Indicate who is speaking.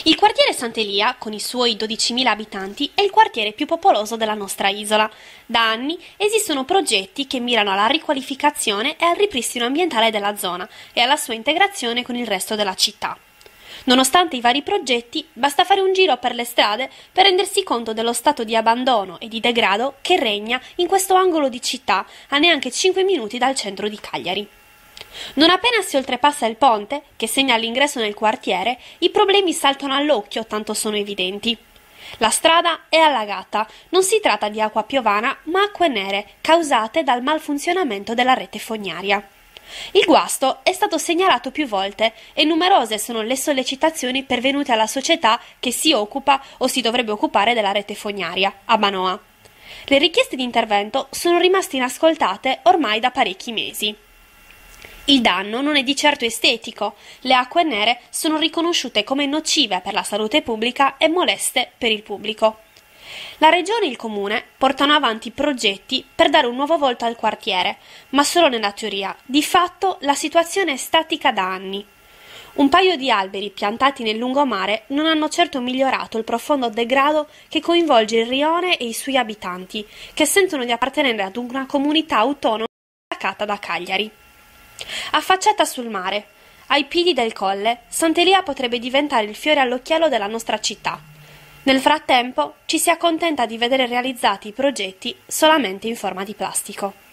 Speaker 1: Il quartiere Sant'Elia, con i suoi 12.000 abitanti, è il quartiere più popoloso della nostra isola. Da anni esistono progetti che mirano alla riqualificazione e al ripristino ambientale della zona e alla sua integrazione con il resto della città. Nonostante i vari progetti, basta fare un giro per le strade per rendersi conto dello stato di abbandono e di degrado che regna in questo angolo di città a neanche 5 minuti dal centro di Cagliari. Non appena si oltrepassa il ponte, che segna l'ingresso nel quartiere, i problemi saltano all'occhio, tanto sono evidenti. La strada è allagata, non si tratta di acqua piovana, ma acque nere, causate dal malfunzionamento della rete fognaria. Il guasto è stato segnalato più volte e numerose sono le sollecitazioni pervenute alla società che si occupa o si dovrebbe occupare della rete fognaria, Abbanoa. Le richieste di intervento sono rimaste inascoltate ormai da parecchi mesi. Il danno non è di certo estetico, le acque nere sono riconosciute come nocive per la salute pubblica e moleste per il pubblico. La Regione e il Comune portano avanti progetti per dare un nuovo volto al quartiere, ma solo nella teoria. Di fatto la situazione è statica da anni. Un paio di alberi piantati nel lungomare non hanno certo migliorato il profondo degrado che coinvolge il rione e i suoi abitanti, che sentono di appartenere ad una comunità autonoma staccata da Cagliari. Affacciata sul mare, ai piedi del colle, Sant'Elia potrebbe diventare il fiore all'occhiello della nostra città. Nel frattempo ci si accontenta di vedere realizzati i progetti solamente in forma di plastico.